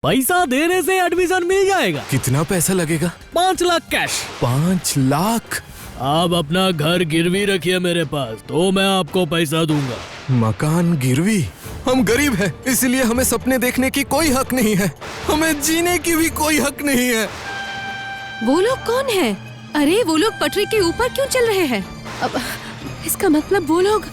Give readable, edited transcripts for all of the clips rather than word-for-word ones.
पैसा देने से एडमिशन मिल जाएगा। कितना पैसा लगेगा? 5 लाख कैश। 5 लाख? आप अपना घर गिरवी रखिए मेरे पास, तो मैं आपको पैसा दूंगा। मकान गिरवी? हम गरीब हैं, इसलिए हमें सपने देखने की कोई हक नहीं है, हमें जीने की भी कोई हक नहीं है। वो लोग कौन है? अरे वो लोग पटरी के ऊपर क्यों चल रहे हैं? अब इसका मतलब वो लोग।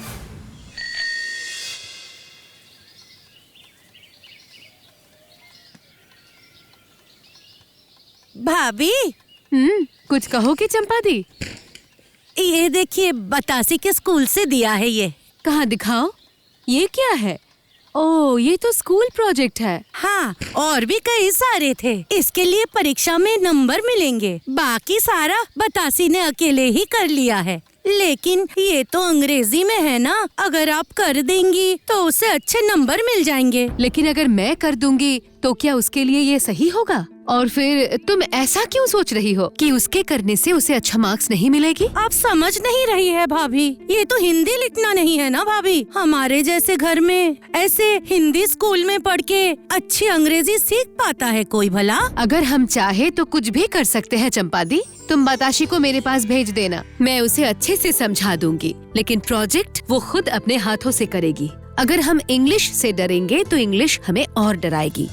भाभी, कुछ कहो कि चंपा दी? ये देखिए, बतासी के स्कूल से दिया है ये। कहाँ दिखाओ, ये क्या है? ओह, ये तो स्कूल प्रोजेक्ट है। हाँ, और भी कई सारे थे। इसके लिए परीक्षा में नंबर मिलेंगे। बाकी सारा बतासी ने अकेले ही कर लिया है। लेकिन ये तो अंग्रेजी में है ना, अगर आप कर देंगी तो उसे अच्छे नंबर मिल जाएंगे। लेकिन अगर मैं कर दूंगी तो क्या उसके लिए ये सही होगा? और फिर तुम ऐसा क्यों सोच रही हो कि उसके करने से उसे अच्छा मार्क्स नहीं मिलेगी? आप समझ नहीं रही है भाभी, ये तो हिंदी लिखना नहीं है ना भाभी। हमारे जैसे घर में ऐसे हिंदी स्कूल में पढ़ के अच्छी अंग्रेजी सीख पाता है कोई भला? अगर हम चाहे तो कुछ भी कर सकते हैं चंपा दी। तुम बताशी को मेरे पास भेज देना, मैं उसे अच्छे से समझा दूंगी। लेकिन प्रोजेक्ट वो खुद अपने हाथों से करेगी। अगर हम इंग्लिश से डरेंगे तो इंग्लिश हमें और डराएगी।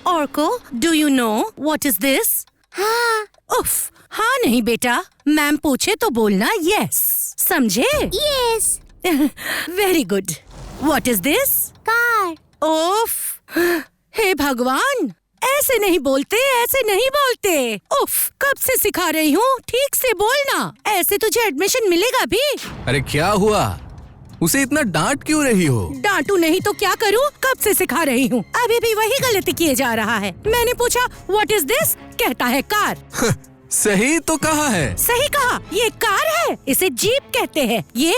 Orko, do you know what is this? हाँ। उफ, हाँ नहीं बेटा, मैम पूछे तो बोलना यस, समझे? Yes. Very good. What is this? Car. उफ, हे भगवान, ऐसे नहीं बोलते, ऐसे नहीं बोलते। उफ, कब से सिखा रही हूँ, ठीक से बोलना, ऐसे तुझे एडमिशन मिलेगा भी। अरे क्या हुआ? उसे इतना डांट क्यों रही हो? डांटू नहीं तो क्या करूं? कब से सिखा रही हूँ, अभी भी वही गलती किए जा रहा है। मैंने पूछा व्हाट इज दिस, कहता है कार। सही तो कहा है। सही कहा, ये कार है, इसे जीप कहते हैं। ये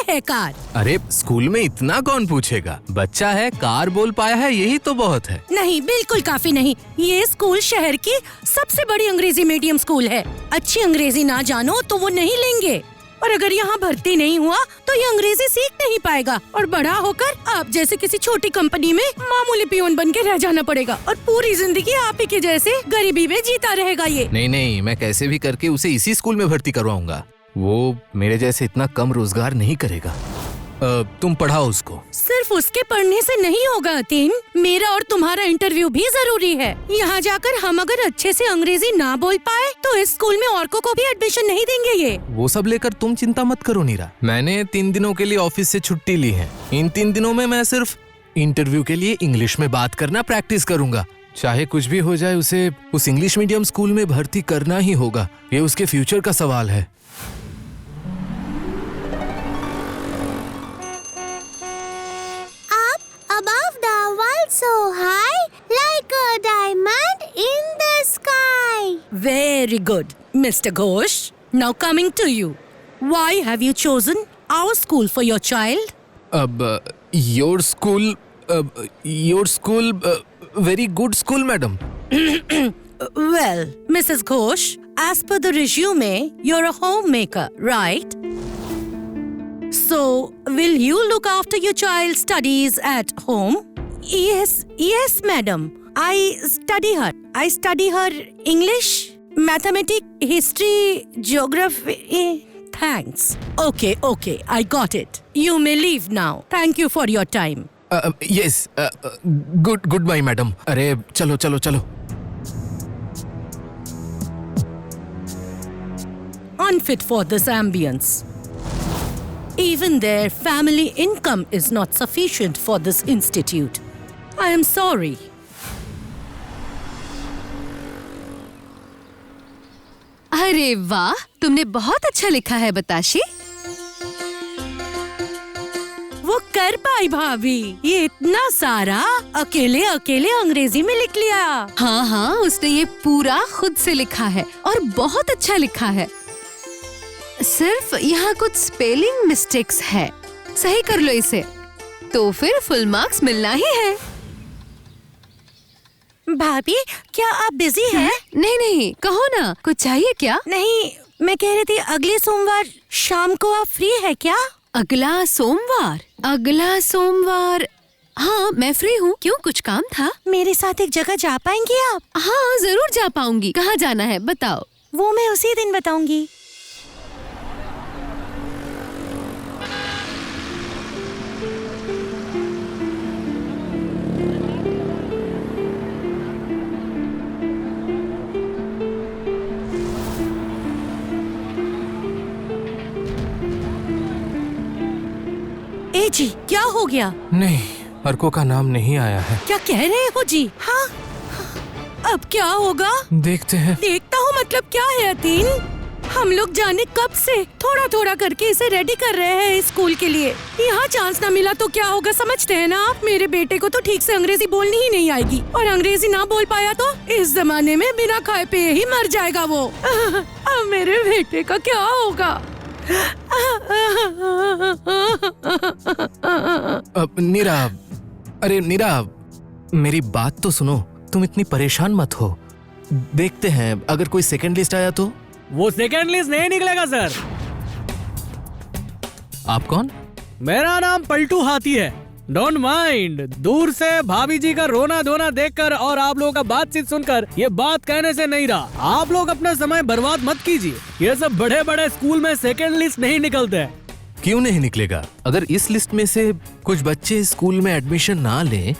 है कार। अरे स्कूल में इतना कौन पूछेगा, बच्चा है, कार बोल पाया है, यही तो बहुत है। नहीं, बिल्कुल काफी नहीं। ये स्कूल शहर की सबसे बड़ी अंग्रेजी मीडियम स्कूल है। अच्छी अंग्रेजी ना जानो तो वो नहीं लेंगे, और अगर यहाँ भर्ती नहीं हुआ तो ये अंग्रेजी सीख नहीं पाएगा, और बड़ा होकर आप जैसे किसी छोटी कंपनी में मामूली पियोन बन के रह जाना पड़ेगा, और पूरी जिंदगी आप ही के जैसे गरीबी में जीता रहेगा ये। नहीं, मैं कैसे भी करके उसे इसी स्कूल में भर्ती करवाऊंगा। वो मेरे जैसे इतना कम रोजगार नहीं करेगा। तुम पढ़ाओ उसको। सिर्फ उसके पढ़ने से नहीं होगा अतीम, मेरा और तुम्हारा इंटरव्यू भी जरूरी है। यहाँ जाकर हम अगर अच्छे से अंग्रेजी ना बोल पाए तो इस स्कूल में औरकों को भी एडमिशन नहीं देंगे ये। वो सब लेकर तुम चिंता मत करो नीरा, मैंने 3 दिनों के लिए ऑफिस से छुट्टी ली है। इन 3 दिनों में मैं सिर्फ इंटरव्यू के लिए इंग्लिश में बात करना प्रैक्टिस करूंगा। चाहे कुछ भी हो जाए, उसे उस इंग्लिश मीडियम स्कूल में भर्ती करना ही होगा। ये उसके फ्यूचर का सवाल है। Above the world so high, like a diamond in the sky. Very good, Mr. Ghosh. Now coming to you, why have you chosen our school for your child? Your school, very good school, madam. Well, Mrs. Ghosh, as per the resume, you're a homemaker, right? So, will you look after your child's studies at home? Yes, madam. I study her English, mathematics, history, geography. Thanks. Okay, I got it. You may leave now. Thank you for your time. Yes, goodbye, madam. अरे चलो. Unfit for this ambience. Even their family income is not sufficient for this institute. I am sorry. अरे वाह, तुमने बहुत अच्छा लिखा है बताशी। वो कर पाई भाभी, ये इतना सारा अकेले अंग्रेजी में लिख लिया। हाँ, उसने ये पूरा खुद से लिखा है और बहुत अच्छा लिखा है। सिर्फ यहाँ कुछ स्पेलिंग मिस्टेक्स है, सही कर लो इसे, तो फिर फुल मार्क्स मिलना ही है। भाभी, क्या आप बिजी हैं? नहीं, कहो ना, कुछ चाहिए क्या? नहीं, मैं कह रही थी अगले सोमवार शाम को आप फ्री है क्या? अगला सोमवार? अगला सोमवार, हाँ मैं फ्री हूँ। क्यों, कुछ काम था? मेरे साथ एक जगह जा पाएंगे आप? हाँ जरूर जा पाऊंगी। कहाँ जाना है बताओ? वो मैं उसी दिन बताऊंगी। ए जी, क्या हो गया? नहीं, अर्को का नाम नहीं आया है। क्या कह रहे हो जी? हाँ, अब क्या होगा? देखते हैं। देखता हूँ मतलब क्या है अतीन? हम लोग जाने कब से थोड़ा थोड़ा करके इसे रेडी कर रहे हैं स्कूल के लिए। यहाँ चांस ना मिला तो क्या होगा समझते हैं ना आप? मेरे बेटे को तो ठीक से अंग्रेजी बोलनी ही नहीं आएगी, और अंग्रेजी ना बोल पाया तो इस जमाने में बिना खाए पिए ही मर जाएगा वो। अब मेरे बेटे का क्या होगा? नीरा, अरे नीरा, मेरी बात तो सुनो। तुम इतनी परेशान मत हो। देखते हैं अगर कोई सेकंड लिस्ट आया तो। वो सेकंड लिस्ट नहीं निकलेगा सर। आप कौन? मेरा नाम पलटू हाथी है। Don't mind. दूर से भाभी जी का रोना धोना देखकर और आप लोगों का बातचीत सुनकर ये बात कहने से नहीं रहा। आप लोग अपना समय बर्बाद मत कीजिए। ये सब बड़े बड़े स्कूल में सेकंड लिस्ट नहीं निकलते। क्यों नहीं निकलेगा? अगर इस लिस्ट में से कुछ बच्चे स्कूल में एडमिशन ना लें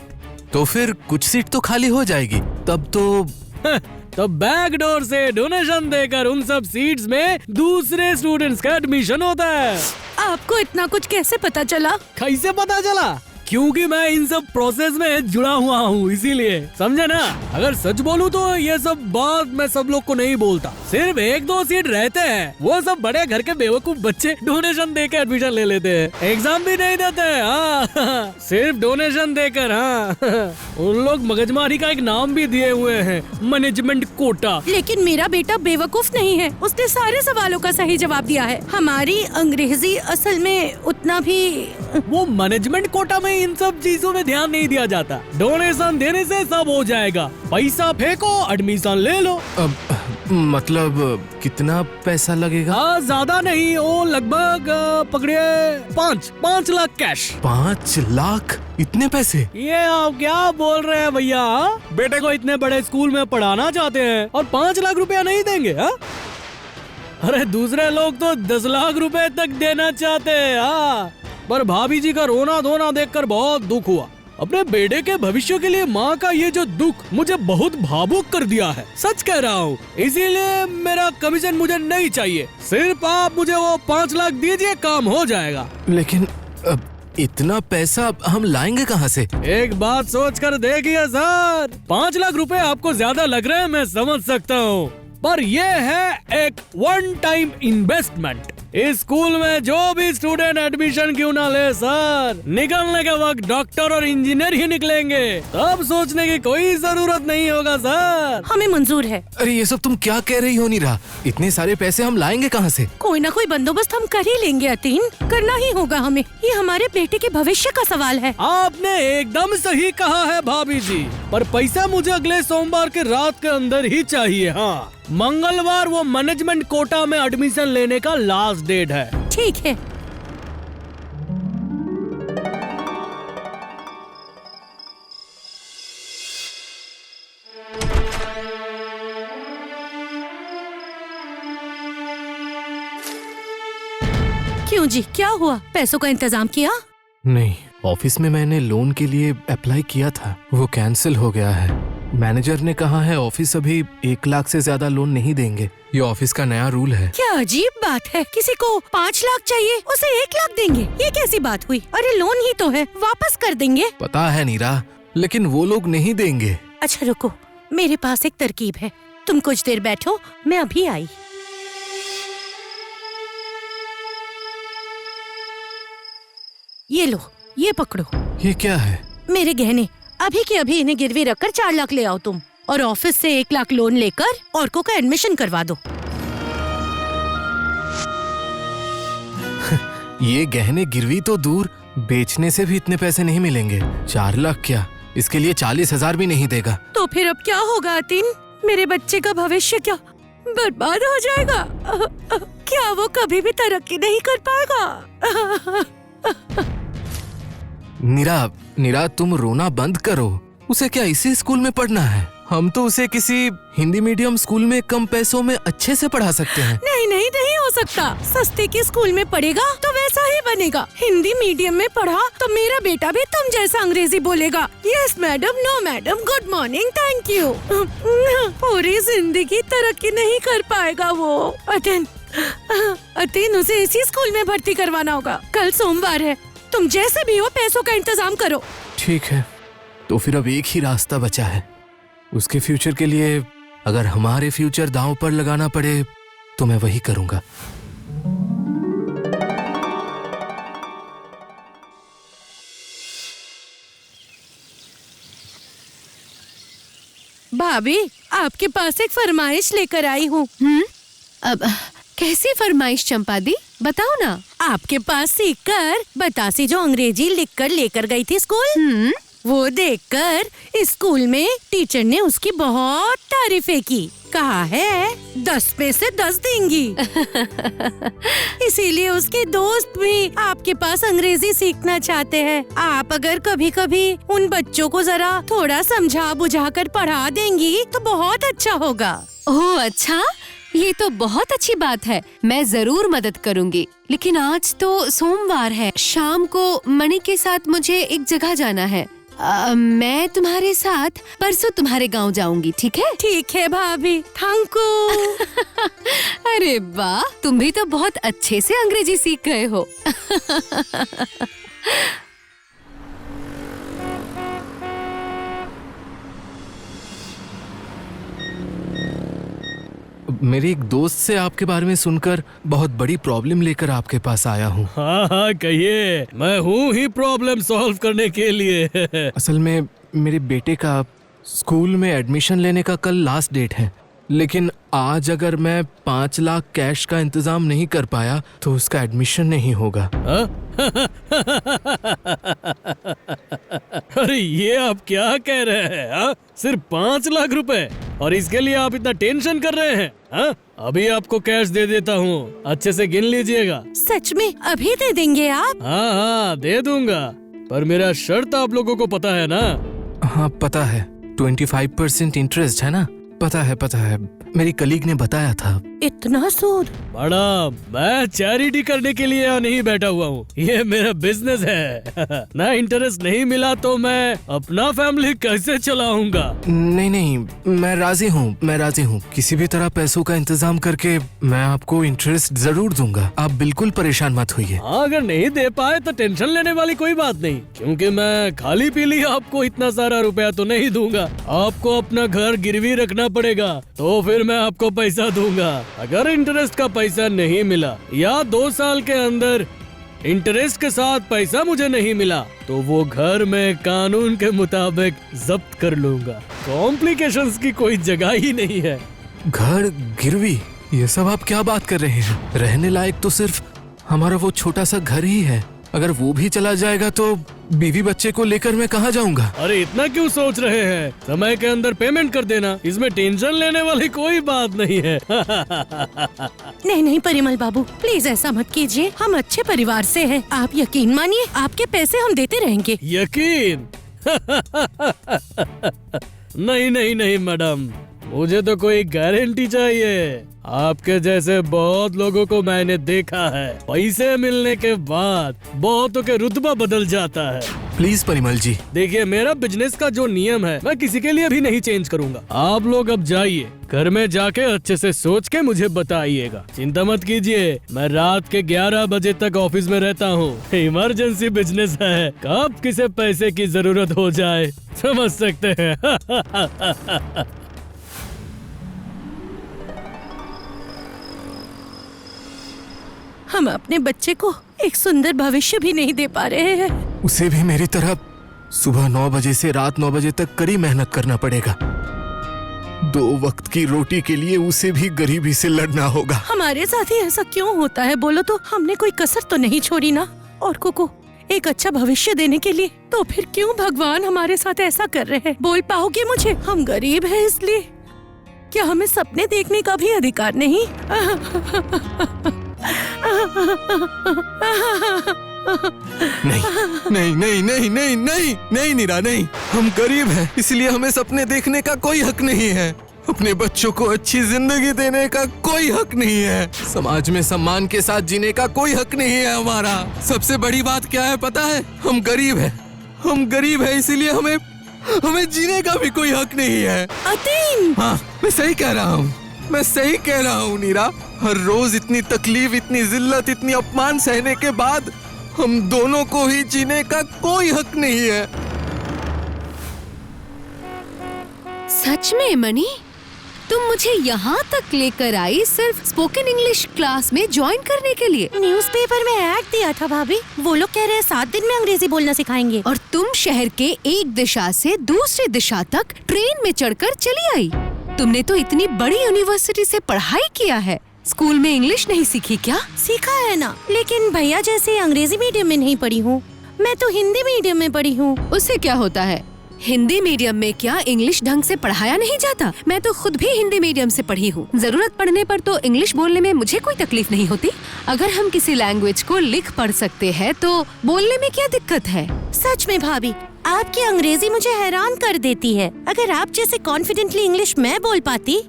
तो फिर कुछ सीट तो खाली हो जाएगी। तब तो बैक डोर से डोनेशन देकर उन सब सीट्स में दूसरे स्टूडेंट्स का एडमिशन होता है। आपको इतना कुछ कैसे पता चला? कैसे पता चला? क्योंकि मैं इन सब प्रोसेस में जुड़ा हुआ हूँ, इसीलिए। समझे ना? अगर सच बोलूँ तो ये सब बात मैं सब लोग को नहीं बोलता। सिर्फ 1-2 सीट रहते हैं, वो सब बड़े घर के बेवकूफ बच्चे डोनेशन देकर एडमिशन ले लेते हैं। एग्जाम भी नहीं देते हैं। हाँ, सिर्फ डोनेशन देकर। हाँ, उन लोग मगजमारी का एक नाम भी दिए हुए हैं, मैनेजमेंट कोटा। लेकिन मेरा बेटा बेवकूफ नहीं है, उसने सारे सवालों का सही जवाब दिया है। हमारी अंग्रेजी असल में उतना भी। वो मैनेजमेंट कोटा में इन सब चीजों में ध्यान नहीं दिया जाता। डोनेशन देने से सब हो जाएगा। पैसा फेंको, एडमिशन ले लो। मतलब कितना पैसा लगेगा? ज्यादा नहीं, वो लगभग पकड़िए 5 लाख कैश। 5 लाख? इतने पैसे? ये आप क्या बोल रहे हैं भैया? बेटे को इतने बड़े स्कूल में पढ़ाना चाहते हैं और 5 लाख रुपया नहीं देंगे? हा? अरे दूसरे लोग तो 10 लाख रुपए तक देना चाहते हैं। हाँ, पर भाभी जी का रोना धोना देखकर बहुत दुख हुआ। अपने बेटे के भविष्य के लिए माँ का ये जो दुख मुझे बहुत भावुक कर दिया है। सच कह रहा हूँ। इसीलिए मेरा कमीशन मुझे नहीं चाहिए। सिर्फ आप मुझे वो 5 लाख दीजिए, काम हो जाएगा। लेकिन इतना पैसा हम लाएंगे कहाँ से? एक बात सोच कर देखिए सर, 5 लाख रुपए आपको ज्यादा लग रहे हैं, मैं समझ सकता हूँ, पर ये है एक वन टाइम इन्वेस्टमेंट। इस स्कूल में जो भी स्टूडेंट एडमिशन क्यों ना ले सर, निकलने के वक्त डॉक्टर और इंजीनियर ही निकलेंगे। तब सोचने की कोई जरूरत नहीं होगा सर। हमें मंजूर है। अरे ये सब तुम क्या कह रही हो नीरा? इतने सारे पैसे हम लाएंगे कहाँ से? कोई ना कोई बंदोबस्त हम कर ही लेंगे अतीन, करना ही होगा हमें। ये हमारे बेटे के भविष्य का सवाल है। आपने एकदम सही कहा है भाभी जी, पर पैसा मुझे अगले सोमवार के रात के अंदर ही चाहिए। हाँ, मंगलवार वो मैनेजमेंट कोटा में एडमिशन लेने का लास्ट डेट है। ठीक है। क्यों जी, क्या हुआ? पैसों का इंतजाम किया? नहीं, ऑफिस में मैंने लोन के लिए अप्लाई किया था, वो कैंसिल हो गया है। मैनेजर ने कहा है ऑफिस अभी 1 लाख से ज्यादा लोन नहीं देंगे। ये ऑफिस का नया रूल है। क्या अजीब बात है, किसी को 5 लाख चाहिए उसे 1 लाख देंगे? ये कैसी बात हुई? अरे लोन ही तो है, वापस कर देंगे। पता है नीरा, लेकिन वो लोग नहीं देंगे। अच्छा रुको, मेरे पास एक तरकीब है। तुम कुछ देर बैठो, मैं अभी आई। ये लो, ये पकड़ो। ये क्या है? मेरे गहने। अभी के अभी इन्हें गिरवी रखकर 4 लाख ले आओ तुम, और ऑफिस से 1 लाख लोन लेकर औरकों का एडमिशन करवा दो। ये गहने गिरवी तो दूर, बेचने से भी इतने पैसे नहीं मिलेंगे। 4 लाख क्या, इसके लिए 40,000 भी नहीं देगा। तो फिर अब क्या होगा अतीन? मेरे बच्चे का भविष्य क्या? बर्बाद हो जाएगा। क्या वो कभी भी तरक्की नहीं कर पाएगा? नीरा तुम रोना बंद करो। उसे क्या इसी स्कूल में पढ़ना है? हम तो उसे किसी हिंदी मीडियम स्कूल में कम पैसों में अच्छे से पढ़ा सकते हैं। नहीं हो सकता। सस्ते के स्कूल में पढ़ेगा तो वैसा ही बनेगा। हिंदी मीडियम में पढ़ा तो मेरा बेटा भी तुम जैसा अंग्रेजी बोलेगा। Yes madam, no madam, good morning, thank you. पूरी जिंदगी तरक्की नहीं कर पाएगा वो। अतिन उसे इसी स्कूल में भर्ती करवाना होगा। कल सोमवार है, तुम जैसे भी हो पैसों का इंतजाम करो। ठीक है, तो फिर अब एक ही रास्ता बचा है। उसके फ्यूचर के लिए अगर हमारे फ्यूचर दांव पर लगाना पड़े तो मैं वही करूंगा। भाभी, आपके पास एक फरमाइश लेकर आई हूँ। अब कैसी फरमाइश चंपा दी, बताओ ना। आपके पास सीखकर बतासी जो अंग्रेजी लिखकर लेकर गई थी स्कूल, वो देखकर स्कूल में टीचर ने उसकी बहुत तारीफें की। कहा है 10 में से 10 देंगी। इसीलिए उसके दोस्त भी आपके पास अंग्रेजी सीखना चाहते हैं। आप अगर कभी कभी उन बच्चों को जरा थोड़ा समझा बुझा कर पढ़ा देंगी तो बहुत अच्छा होगा। ओह अच्छा, ये तो बहुत अच्छी बात है। मैं जरूर मदद करूंगी। लेकिन आज तो सोमवार है, शाम को मणि के साथ मुझे एक जगह जाना है। मैं तुम्हारे साथ परसों तुम्हारे गांव जाऊंगी, ठीक है? ठीक है भाभी, थैंक यू। अरे वाह, तुम भी तो बहुत अच्छे से अंग्रेजी सीख गए हो। मेरी एक दोस्त से आपके बारे में सुनकर बहुत बड़ी प्रॉब्लम लेकर आपके पास आया हूँ। हाँ कहिए, मैं हूँ ही प्रॉब्लम सॉल्व करने के लिए। असल में मेरे बेटे का स्कूल में एडमिशन लेने का कल लास्ट डेट है, लेकिन आज अगर मैं 5 लाख कैश का इंतजाम नहीं कर पाया तो उसका एडमिशन नहीं होगा। अरे ये आप क्या कह रहे हैं? हा? सिर्फ 5 लाख रुपए, और इसके लिए आप इतना टेंशन कर रहे हैं? हा? अभी आपको कैश दे देता हूँ, अच्छे से गिन लीजिएगा। सच में अभी दे देंगे आप? हाँ दे दूंगा, पर मेरा शर्त आप लोगों को पता है ना? हाँ पता है, 25% इंटरेस्ट है ना? पता है, मेरी कलीग ने बताया था। इतना सूद? बड़ा, मैं चैरिटी करने के लिए यहाँ नहीं बैठा हुआ हूँ, ये मेरा बिजनेस है। ना इंटरेस्ट नहीं मिला तो मैं अपना फैमिली कैसे चलाऊंगा? नहीं, मैं राजी हूँ। किसी भी तरह पैसों का इंतजाम करके मैं आपको इंटरेस्ट जरूर दूंगा। आप बिल्कुल परेशान मत होइए। हाँ, अगर नहीं दे पाए तो टेंशन लेने वाली कोई बात नहीं, क्योंकि मैं खाली पीली आपको इतना सारा रुपया तो नहीं दूंगा। आपको अपना घर गिरवी रखना पड़ेगा, तो फिर मैं आपको पैसा दूंगा। अगर इंटरेस्ट का पैसा नहीं मिला या 2 साल के अंदर इंटरेस्ट के साथ पैसा मुझे नहीं मिला तो वो घर में कानून के मुताबिक जब्त कर लूंगा। कॉम्प्लिकेशंस की कोई जगह ही नहीं है। घर गिरवी, ये सब आप क्या बात कर रहे हैं? रहने लायक तो सिर्फ हमारा वो छोटा सा घर ही है। अगर वो भी चला जाएगा तो बीवी बच्चे को लेकर मैं कहाँ जाऊंगा? अरे इतना क्यों सोच रहे हैं? समय के अंदर पेमेंट कर देना, इसमें टेंशन लेने वाली कोई बात नहीं है। नहीं परिमल बाबू, प्लीज ऐसा मत कीजिए। हम अच्छे परिवार से हैं। आप यकीन मानिए, आपके पैसे हम देते रहेंगे। यकीन? नहीं मैडम, मुझे तो कोई गारंटी चाहिए। आपके जैसे बहुत लोगों को मैंने देखा है, पैसे मिलने के बाद बहुतों के रुतबा बदल जाता है। प्लीज परिमल जी। देखिए, मेरा बिजनेस का जो नियम है मैं किसी के लिए भी नहीं चेंज करूंगा। आप लोग अब जाइए, घर में जाके अच्छे से सोच के मुझे बताइएगा। चिंता मत कीजिए, मैं रात के 11 बजे तक ऑफिस में रहता हूँ। इमरजेंसी बिजनेस है, कब किसे पैसे की जरूरत हो जाए समझ सकते हैं। हम अपने बच्चे को एक सुंदर भविष्य भी नहीं दे पा रहे हैं। उसे भी मेरी तरह सुबह 9 बजे से रात 9 बजे तक कड़ी मेहनत करना पड़ेगा। 2 वक्त की रोटी के लिए उसे भी गरीबी से लड़ना होगा। हमारे साथ ही ऐसा क्यों होता है बोलो तो? हमने कोई कसर तो नहीं छोड़ी ना और को एक अच्छा भविष्य देने के लिए। तो फिर क्यों भगवान हमारे साथ ऐसा कर रहे हैं? बोल पाओगे मुझे? हम गरीब हैं इसलिए। क्या हमें सपने देखने का भी अधिकार नहीं? नहीं नहीं नहीं नहीं नहीं नहीं नहीं नीरा, नहीं। हम गरीब हैं, इसलिए हमें सपने देखने का कोई हक नहीं है। अपने बच्चों को अच्छी जिंदगी देने का कोई हक नहीं है। समाज में सम्मान के साथ जीने का कोई हक नहीं है हमारा। सबसे बड़ी बात क्या है पता है? हम गरीब हैं। हम गरीब हैं, इसीलिए हमें जीने का भी कोई हक नहीं है। अतीन! हाँ, मैं सही कह रहा हूँ। मैं सही कह रहा हूँ नीरा। हर रोज इतनी तकलीफ, इतनी जिल्लत, इतनी अपमान सहने के बाद हम दोनों को ही जीने का कोई हक नहीं है। सच में मणि, तुम मुझे यहाँ तक लेकर आई सिर्फ स्पोकन इंग्लिश क्लास में ज्वाइन करने के लिए? न्यूज़पेपर में ऐड दिया था भाभी। वो लोग कह रहे हैं 7 दिन में अंग्रेजी बोलना सिखाएंगे। और तुम शहर के एक दिशा से दूसरी दिशा तक ट्रेन में चढ़कर चली आई। तुमने तो इतनी बड़ी यूनिवर्सिटी से पढ़ाई किया है, स्कूल में इंग्लिश नहीं सीखी क्या? सीखा है ना, लेकिन भैया जैसे अंग्रेजी मीडियम में नहीं पढ़ी हूँ। मैं तो हिंदी मीडियम में पढ़ी हूँ। उससे क्या होता है? हिंदी मीडियम में क्या इंग्लिश ढंग से पढ़ाया नहीं जाता? मैं तो खुद भी हिंदी मीडियम से पढ़ी हूँ। जरूरत पड़ने पर तो इंग्लिश बोलने में मुझे कोई तकलीफ नहीं होती। अगर हम किसी लैंग्वेज को लिख पढ़ सकते हैं तो बोलने में क्या दिक्कत है? सच में भाभी, आपकी अंग्रेजी मुझे हैरान कर देती है। अगर आप जैसे कॉन्फिडेंटली इंग्लिश मैं बोल पाती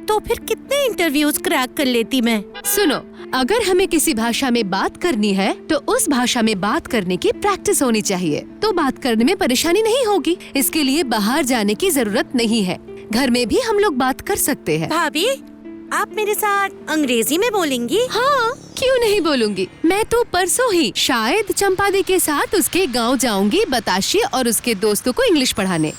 तो फिर कितने इंटरव्यूज क्रैक कर लेती मैं। सुनो, अगर हमें किसी भाषा में बात करनी है तो उस भाषा में बात करने की प्रैक्टिस होनी चाहिए, तो बात करने में परेशानी नहीं होगी। इसके लिए बाहर जाने की जरूरत नहीं है, घर में भी हम लोग बात कर सकते हैं। भाभी, आप मेरे साथ अंग्रेजी में बोलेंगी? हाँ, क्यों नहीं बोलूंगी। मैं तो परसों ही शायद चंपादी के साथ उसके गांव जाऊंगी, बताशी और उसके दोस्तों को इंग्लिश पढ़ाने।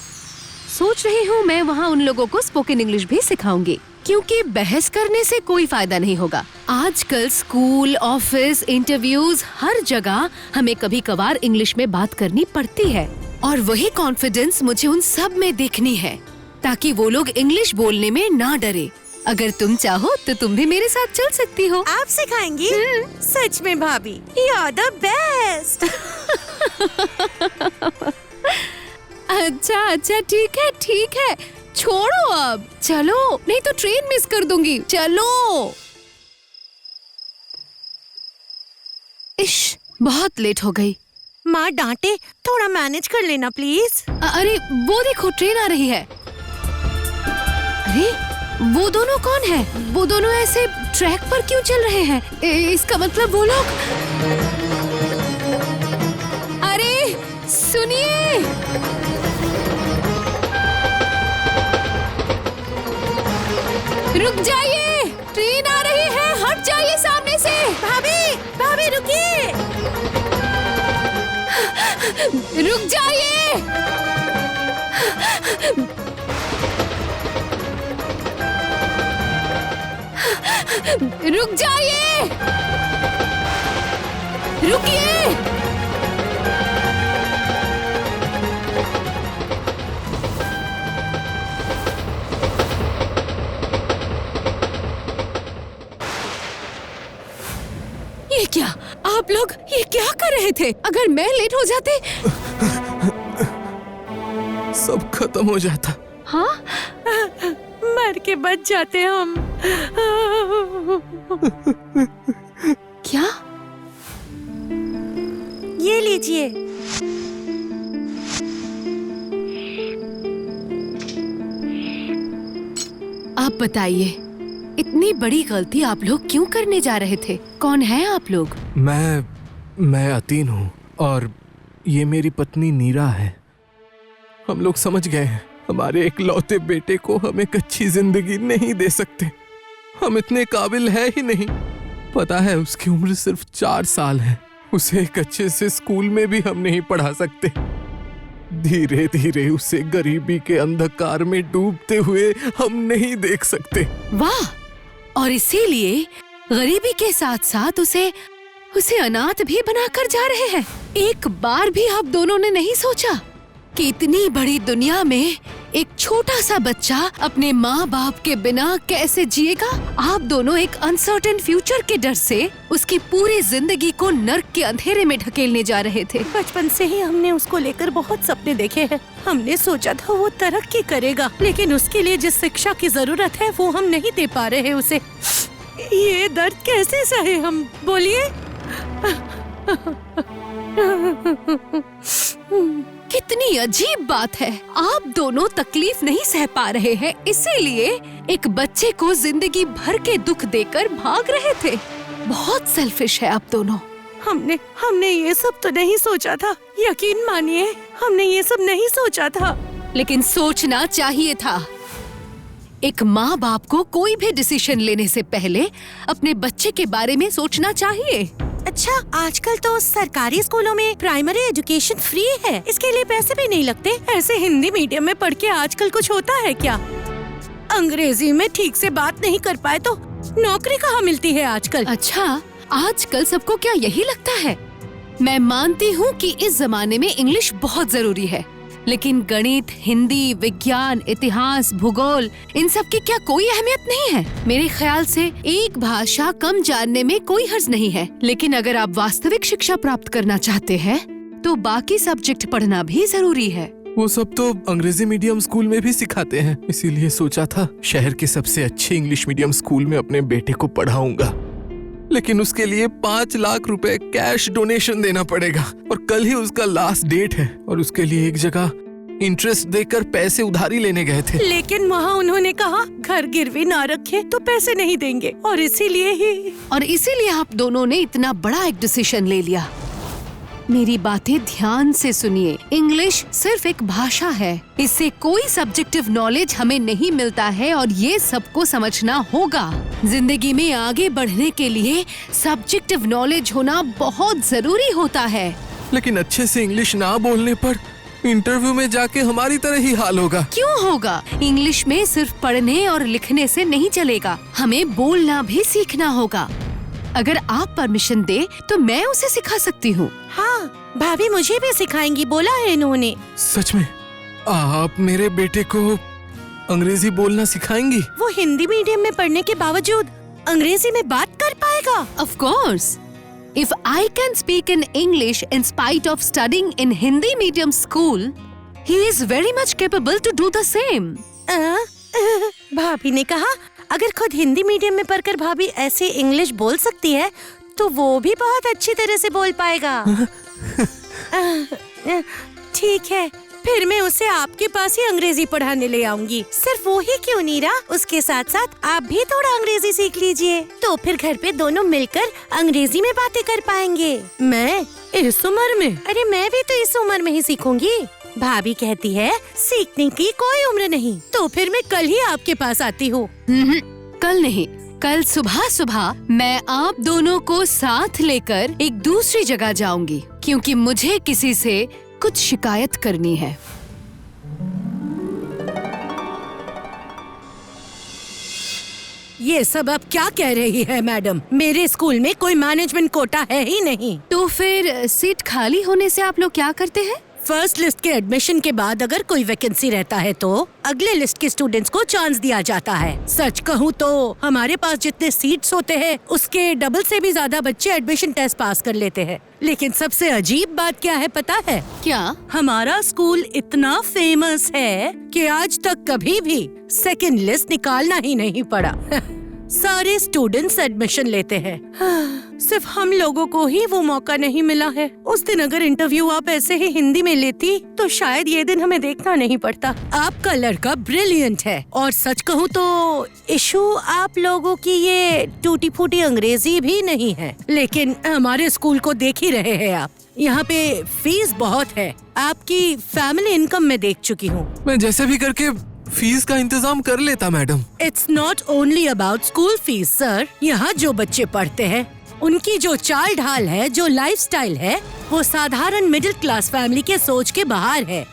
सोच रही हूँ मैं वहाँ उन लोगों को स्पोकन इंग्लिश भी सिखाऊंगी, क्योंकि बहस करने से कोई फायदा नहीं होगा। आजकल स्कूल, ऑफिस, इंटरव्यूज, हर जगह हमें कभी कभार इंग्लिश में बात करनी पड़ती है, और वही कॉन्फिडेंस मुझे उन सब में देखनी है, ताकि वो लोग इंग्लिश बोलने में ना डरे। अगर तुम चाहो तो तुम भी मेरे साथ चल सकती हो। आप सिखाएंगी? सच में भाभी, यू आर द बेस्ट। अच्छा, ठीक है, छोड़ो अब, चलो, नहीं तो ट्रेन मिस कर दूंगी। चलो। इश, बहुत लेट हो गई। माँ डांटे, थोड़ा मैनेज कर लेना प्लीज। अरे वो देखो, ट्रेन आ रही है। अरे वो दोनों कौन है? वो दोनों ऐसे ट्रैक पर क्यों चल रहे हैं? इसका मतलब वो लोग। अरे सुनिए, रुक जाइए, ट्रेन आ रही है, हट जाइए सामने से। भाभी रुकिए। रुक जाइए। रुक जाइए, रुकिए। ये क्या, आप लोग ये क्या कर रहे थे? अगर मैं लेट हो जाते। सब खत्म हो जाता। हाँ, मर के बच जाते हम। क्या? ये लीजिए। आप बताइए, इतनी बड़ी गलती आप लोग क्यों करने जा रहे थे? कौन है आप लोग? मैं अतीन हूँ और ये मेरी पत्नी नीरा है। हम लोग समझ गए हैं, हमारे इकलौते बेटे को हम एक अच्छी जिंदगी नहीं दे सकते। हम इतने काबिल है ही नहीं। पता है, उसकी उम्र सिर्फ 4 साल है। उसे एक अच्छे से स्कूल में भी हम नहीं पढ़ा सकते। धीरे धीरे उसे गरीबी के अंधकार में डूबते हुए हम नहीं देख सकते। वाह! और इसीलिए गरीबी के साथ साथ उसे अनाथ भी बनाकर जा रहे हैं। एक बार भी आप दोनों ने नहीं सोचा कि इतनी बड़ी दुनिया में एक छोटा सा बच्चा अपने माँ बाप के बिना कैसे जिएगा? आप दोनों एक अनसर्टेन फ्यूचर के डर से उसकी पूरी जिंदगी को नर्क के अंधेरे में ढकेलने जा रहे थे। बचपन से ही हमने उसको लेकर बहुत सपने देखे हैं। हमने सोचा था वो तरक्की करेगा, लेकिन उसके लिए जिस शिक्षा की जरूरत है वो हम नहीं दे पा रहे हैं उसे। ये दर्द कैसे सहे हम, बोलिए? कितनी अजीब बात है, आप दोनों तकलीफ नहीं सह पा रहे हैं, इसीलिए एक बच्चे को जिंदगी भर के दुख देकर भाग रहे थे। बहुत सेल्फिश है आप दोनों। हमने ये सब तो नहीं सोचा था, यकीन मानिए हमने ये सब नहीं सोचा था। लेकिन सोचना चाहिए था। एक माँ बाप को कोई भी डिसीजन लेने से पहले अपने बच्चे के बारे में सोचना चाहिए। अच्छा, आजकल तो सरकारी स्कूलों में प्राइमरी एजुकेशन फ्री है, इसके लिए पैसे भी नहीं लगते। ऐसे हिंदी मीडियम में पढ़ के आजकल कुछ होता है क्या? अंग्रेजी में ठीक से बात नहीं कर पाए तो नौकरी कहाँ मिलती है आजकल? अच्छा, आजकल सबको क्या यही लगता है? मैं मानती हूँ कि इस जमाने में इंग्लिश बहुत जरूरी है, लेकिन गणित, हिंदी, विज्ञान, इतिहास, भूगोल, इन सब की क्या कोई अहमियत नहीं है? मेरे ख्याल से एक भाषा कम जानने में कोई हर्ज नहीं है, लेकिन अगर आप वास्तविक शिक्षा प्राप्त करना चाहते हैं तो बाकी सब्जेक्ट पढ़ना भी जरूरी है। वो सब तो अंग्रेजी मीडियम स्कूल में भी सिखाते हैं, इसीलिए सोचा था शहर के सबसे अच्छे इंग्लिश मीडियम स्कूल में अपने बेटे को पढ़ाऊंगा। लेकिन उसके लिए 5 लाख रुपए कैश डोनेशन देना पड़ेगा और कल ही उसका लास्ट डेट है, और उसके लिए एक जगह इंटरेस्ट देकर पैसे उधारी लेने गए थे। लेकिन वहाँ उन्होंने कहा घर गिरवी ना रखे तो पैसे नहीं देंगे, और इसीलिए आप दोनों ने इतना बड़ा एक डिसीजन ले लिया। मेरी बातें ध्यान से सुनिए। इंग्लिश सिर्फ एक भाषा है, इससे कोई सब्जेक्टिव नॉलेज हमें नहीं मिलता है और ये सबको समझना होगा। जिंदगी में आगे बढ़ने के लिए सब्जेक्टिव नॉलेज होना बहुत जरूरी होता है। लेकिन अच्छे से इंग्लिश ना बोलने पर इंटरव्यू में जाके हमारी तरह ही हाल होगा। क्यों होगा? इंग्लिश में सिर्फ पढ़ने और लिखने से नहीं चलेगा, हमें बोलना भी सीखना होगा। अगर आप परमिशन दे तो मैं उसे सिखा सकती हूँ। हाँ, भाभी मुझे भी सिखाएंगी, बोला है इन्होंने। सच में? आप मेरे बेटे को अंग्रेजी बोलना सिखाएंगी? वो हिंदी मीडियम में पढ़ने के बावजूद अंग्रेजी में बात कर पाएगा? Of course. If I can speak in English in spite of studying in Hindi medium school, he is very much capable to do the same. भाभी ने कहा अगर खुद हिंदी मीडियम में पढ़कर भाभी ऐसे इंग्लिश बोल सकती है तो वो भी बहुत अच्छी तरह से बोल पाएगा। ठीक है, फिर मैं उसे आपके पास ही अंग्रेजी पढ़ाने ले आऊंगी। सिर्फ वो ही क्यों नीरा, उसके साथ साथ आप भी थोड़ा अंग्रेजी सीख लीजिए, तो फिर घर पे दोनों मिलकर अंग्रेजी में बातें कर पाएंगे। मैं इस उम्र में? अरे मैं भी तो इस उम्र में ही सीखूंगी। भाभी कहती है सीखने की कोई उम्र नहीं, तो फिर मैं कल ही आपके पास आती हूँ। कल नहीं, कल सुबह सुबह मैं आप दोनों को साथ लेकर एक दूसरी जगह जाऊंगी, क्योंकि मुझे किसी से कुछ शिकायत करनी है। ये सब आप क्या कह रही है मैडम? मेरे स्कूल में कोई मैनेजमेंट कोटा है ही नहीं। तो फिर सीट खाली होने से आप लोग क्या करते हैं? फर्स्ट लिस्ट के एडमिशन के बाद अगर कोई वैकेंसी रहता है तो अगले लिस्ट के स्टूडेंट्स को चांस दिया जाता है। सच कहूँ तो हमारे पास जितने सीट्स होते हैं उसके डबल से भी ज्यादा बच्चे एडमिशन टेस्ट पास कर लेते हैं। लेकिन सबसे अजीब बात क्या है पता है? क्या? हमारा स्कूल इतना फेमस है कि आज तक कभी भी सेकंड लिस्ट निकालना ही नहीं पड़ा। सारे स्टूडेंट्स एडमिशन लेते हैं, सिर्फ हम लोगों को ही वो मौका नहीं मिला है। उस दिन अगर इंटरव्यू आप ऐसे ही हिंदी में लेती तो शायद ये दिन हमें देखना नहीं पड़ता। आपका लड़का ब्रिलियंट है, और सच कहूँ तो इशू आप लोगों की ये टूटी फूटी अंग्रेजी भी नहीं है। लेकिन हमारे स्कूल को देख ही रहे हैं आप, यहाँ पे फीस बहुत है। आपकी फैमिली इनकम में देख चुकी हूँ। मैं जैसे भी करके फीस का इंतजाम कर लेता madam. It's not only about school fees sir. यहाँ जो बच्चे पढ़ते हैं उनकी जो चाल ढाल है, जो लाइफस्टाइल है, वो साधारण मिडिल क्लास फैमिली के सोच के बाहर है।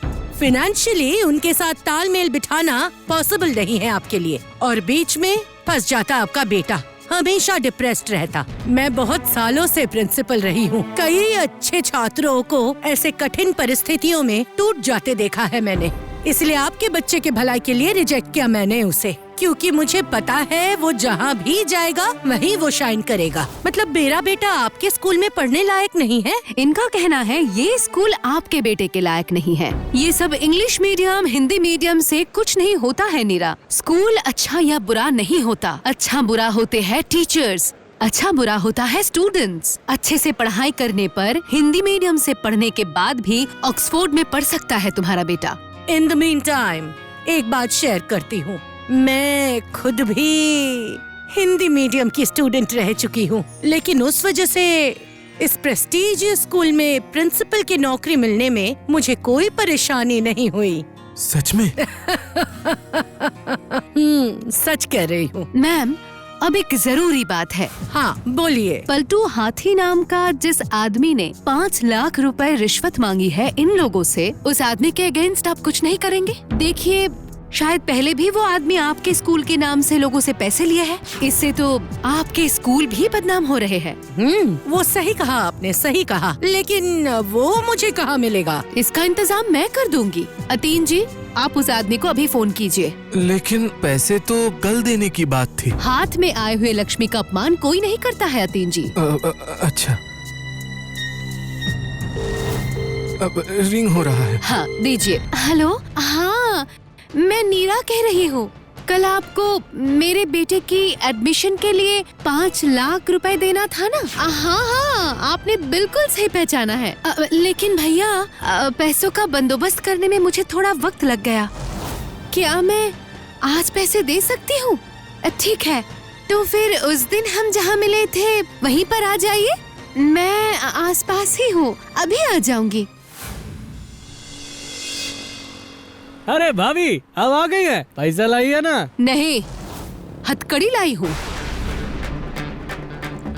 फाइनेंशियली उनके साथ तालमेल बिठाना पॉसिबल नहीं है आपके लिए, और बीच में फंस जाता आपका बेटा, हमेशा डिप्रेस्ड रहता। मैं बहुत सालों से प्रिंसिपल रही हूँ, कई अच्छे छात्रों को ऐसे कठिन परिस्थितियों में टूट जाते देखा है मैंने। इसलिए आपके बच्चे के भलाई के लिए रिजेक्ट किया मैंने उसे, क्योंकि मुझे पता है वो जहाँ भी जाएगा वहीं वो शाइन करेगा। मतलब मेरा बेटा आपके स्कूल में पढ़ने लायक नहीं है? इनका कहना है ये स्कूल आपके बेटे के लायक नहीं है। ये सब इंग्लिश मीडियम, हिंदी मीडियम से कुछ नहीं होता है नीरा। स्कूल अच्छा या बुरा नहीं होता, अच्छा बुरा होते हैं टीचर्स, अच्छा बुरा होता है स्टूडेंट्स। अच्छे से पढ़ाई करने पर हिंदी मीडियम से पढ़ने के बाद भी ऑक्सफोर्ड में पढ़ सकता है तुम्हारा बेटा। इन द मीन टाइम एक बात शेयर करती हूँ, मैं खुद भी हिंदी मीडियम की स्टूडेंट रह चुकी हूँ, लेकिन उस वजह से इस प्रेस्टीजियस स्कूल में प्रिंसिपल की नौकरी मिलने में मुझे कोई परेशानी नहीं हुई। सच में? सच कह रही हूँ। मैम, अब एक जरूरी बात है। हाँ बोलिए। पलटू हाथी नाम का जिस आदमी ने 5 लाख रुपए रिश्वत मांगी है इन लोगों से, उस आदमी के अगेंस्ट आप कुछ नहीं करेंगे? देखिए, शायद पहले भी वो आदमी आपके स्कूल के नाम से लोगों से पैसे लिए है, इससे तो आपके स्कूल भी बदनाम हो रहे हैं। वो सही कहा आपने, सही कहा, लेकिन वो मुझे कहाँ मिलेगा? इसका इंतजाम मैं कर दूंगी। अतीन जी, आप उस आदमी को अभी फोन कीजिए। लेकिन पैसे तो कल देने की बात थी। हाथ में आए हुए लक्ष्मी का अपमान कोई नहीं करता है अतीन जी। अच्छा, अब रिंग हो रहा है। हाँ दीजिए। हेलो, हाँ मैं नीरा कह रही हूँ। कल आपको मेरे बेटे की एडमिशन के लिए 5 लाख रुपए देना था ना? हाँ, आपने बिल्कुल सही पहचाना है। लेकिन भैया, पैसों का बंदोबस्त करने में मुझे थोड़ा वक्त लग गया। क्या मैं आज पैसे दे सकती हूँ? ठीक है, तो फिर उस दिन हम जहाँ मिले थे वहीं पर आ जाइए। मैं आसपास ही हूँ, अभी आ जाऊंगी। अरे भाभी, अब आ गई है, पैसा लाई है ना? नहीं, हथकड़ी लाई हूँ।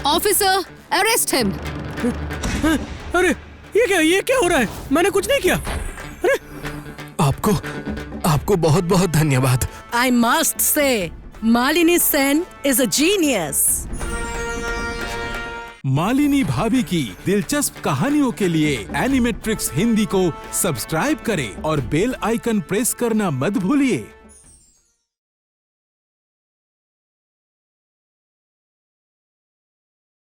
Officer, arrest him. अरे ये क्या हो रहा है? मैंने कुछ नहीं किया। अरे आपको बहुत बहुत धन्यवाद। I must say, Malini Sen is a genius. Malini भाभी की दिलचस्प कहानियों के लिए एनिमेट्रिक्स हिंदी को सब्सक्राइब करें और बेल आइकन प्रेस करना मत भूलिए।